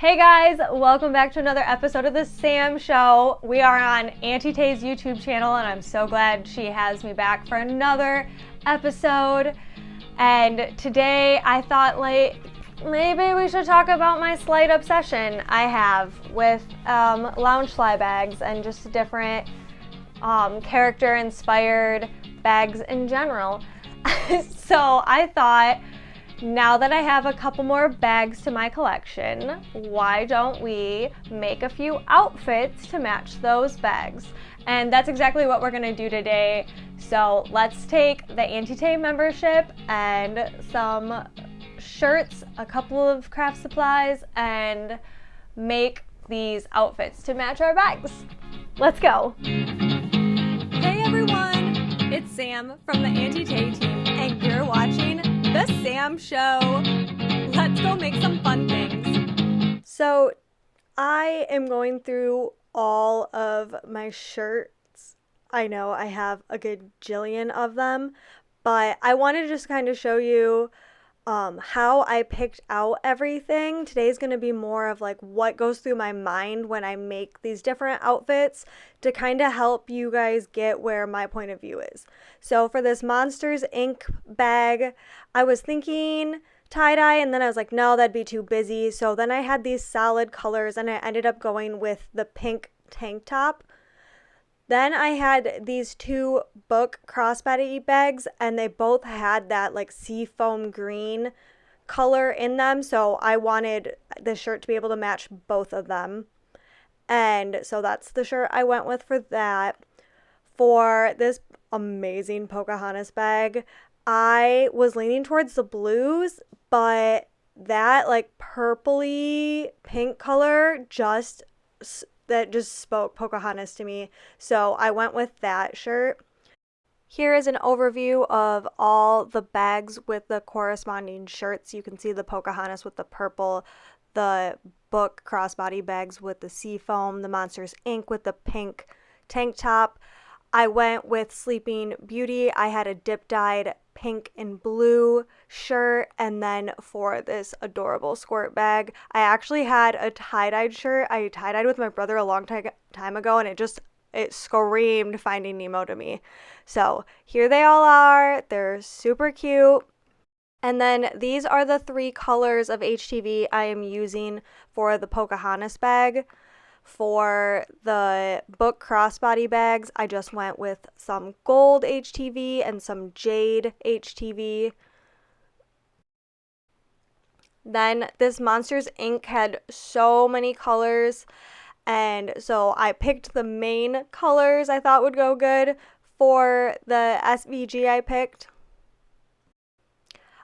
Hey guys, welcome back to another episode of The Sam Show. We are on Auntie Tay's YouTube channel and I'm so glad she has me back for another episode. And today I thought maybe we should talk about my slight obsession I have with Loungefly bags and just different character inspired bags in general. So I thought, now that I have a couple more bags to my collection, why don't we make a few outfits to match those bags? And that's exactly what we're gonna do today. So let's take the Auntie Tay membership and some shirts, a couple of craft supplies, and make these outfits to match our bags. Let's go. Hey everyone, it's Sam from the Auntie Tay team, and you're watching The Sam Show. Let's go make some fun things. So I am going through all of my shirts. I know I have a good jillion of them, but I want to just kind of show you how I picked out everything. Today's going to be more of like what goes through my mind when I make these different outfits to kind of help you guys get where my point of view is. So for this Monsters Inc. bag, I was thinking tie-dye, and then I was like, no, that'd be too busy. So then I had these solid colors and I ended up going with the pink tank top. Then I had these two book crossbody bags, and they both had that like seafoam green color in them. So I wanted the shirt to be able to match both of them. And so that's the shirt I went with for that. For this amazing Pocahontas bag, I was leaning towards the blues, but that like purpley pink color just spoke Pocahontas to me, so I went with that shirt. Here is an overview of all the bags with the corresponding shirts. You can see the Pocahontas with the purple, the book crossbody bags with the seafoam, the Monsters Inc. with the pink tank top. I went with Sleeping Beauty. I had a dip-dyed pink and blue shirt, and then for this adorable squirt bag, I actually had a tie-dyed shirt. I tie-dyed with my brother a long time ago, and it screamed Finding Nemo to me. So here they all are. They're super cute. And then these are the three colors of HTV I am using for the Pocahontas bag. For the book crossbody bags, I just went with some gold HTV and some jade HTV. Then this Monsters Inc. had so many colors, and so I picked the main colors I thought would go good. For the SVG I picked,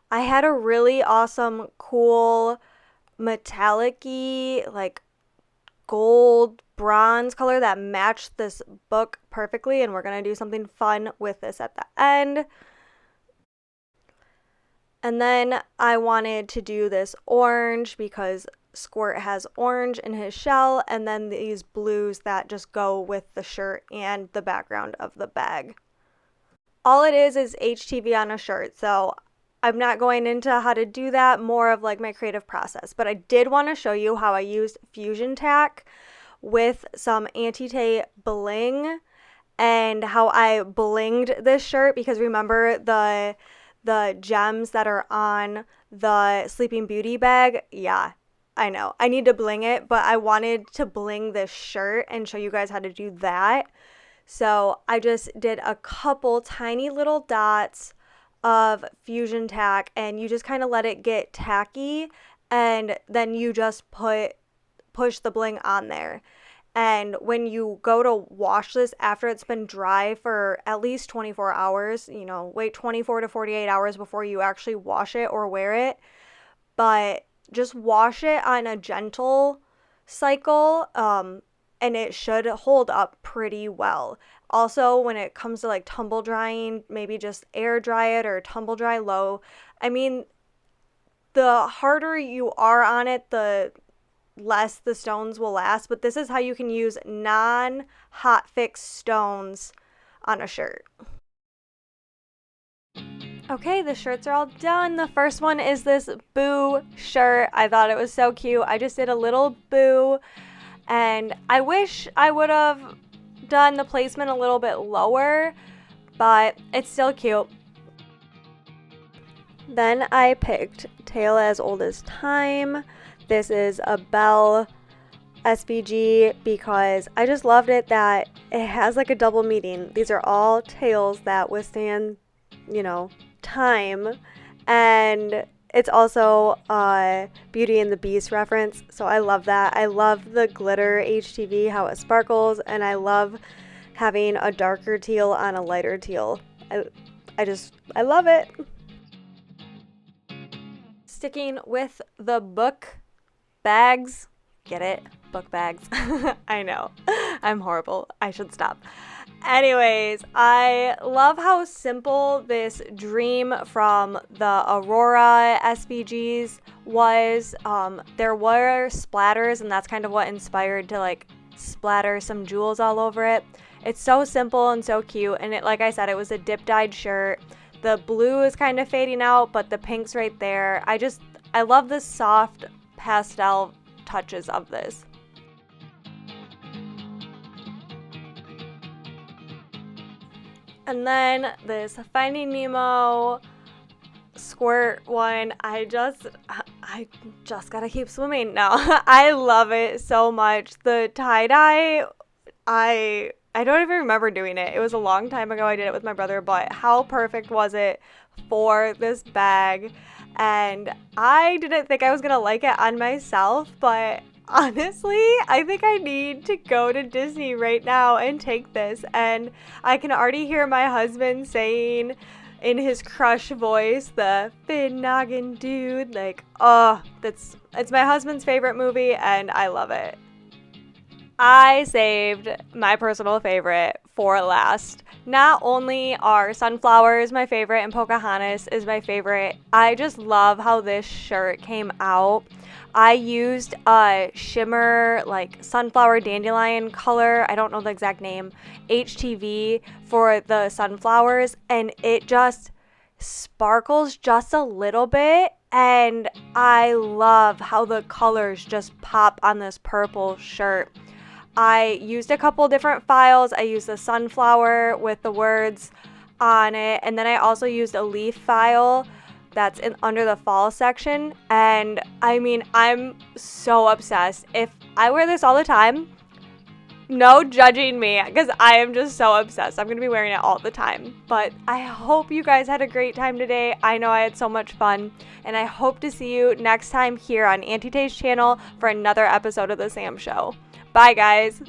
I had a really awesome, cool, metallic-y, like gold bronze color that matched this book perfectly, and we're gonna do something fun with this at the end. And then I wanted to do this orange because Squirt has orange in his shell, and then these blues that just go with the shirt and the background of the bag. All it is HTV on a shirt, so I'm not going into how to do that, more of like my creative process, but I did want to show you how I used fusion tack with some Auntie Tay bling and how I blinged this shirt, because remember the gems that are on the Sleeping Beauty bag? Yeah, I know. I need to bling it, but I wanted to bling this shirt and show you guys how to do that. So I just did a couple tiny little dots of fusion tack, and you just kind of let it get tacky, and then you just push the bling on there. And when you go to wash this after it's been dry for at least 24 hours, wait 24 to 48 hours before you actually wash it or wear it, but just wash it on a gentle cycle, and it should hold up pretty well. Also, when it comes to like tumble drying, maybe just air dry it or tumble dry low. I mean, the harder you are on it, the less the stones will last, but this is how you can use non-hot fix stones on a shirt. Okay, the shirts are all done. The first one is this Boo shirt. I thought it was so cute. I just did a little Boo, and I wish I would have done the placement a little bit lower, but it's still cute. Then I picked Tale as Old as Time. This is a Belle SVG because I just loved it that it has like a double meaning. These are all tales that withstand, time, and it's also a Beauty and the Beast reference, so I love that. I love the glitter HTV, how it sparkles, and I love having a darker teal on a lighter teal. I love it. Sticking with the book bags. Get it? Book bags. I know. I'm horrible. I should stop. Anyways, I love how simple this Dream from the Aurora SVGs was. There were splatters, and that's kind of what inspired to splatter some jewels all over it. It's so simple and so cute, and like I said, it was a dip-dyed shirt. The blue is kind of fading out, but the pink's right there. I love the soft pastel touches of this. And then this Finding Nemo squirt one, I just gotta keep swimming now. I love it so much. The tie-dye, I don't even remember doing it. It was a long time ago I did it with my brother, but how perfect was it for this bag? And I didn't think I was gonna like it on myself, but honestly, I think I need to go to Disney right now and take this. And I can already hear my husband saying in his crush voice, the Fin Noggin dude, it's my husband's favorite movie, and I love it. I saved my personal favorite for last. Not only are sunflowers my favorite and Pocahontas is my favorite, I just love how this shirt came out. I used a shimmer, sunflower dandelion color, I don't know the exact name, HTV for the sunflowers, and it just sparkles just a little bit, and I love how the colors just pop on this purple shirt. I used a couple different files. I used a sunflower with the words on it, and then I also used a leaf file that's under the fall section, and I'm so obsessed. If I wear this all the time, no judging me, because I am just so obsessed. I'm going to be wearing it all the time. But I hope you guys had a great time today. I know I had so much fun, and I hope to see you next time here on Auntie Tay's channel for another episode of The Sam Show. Bye, guys.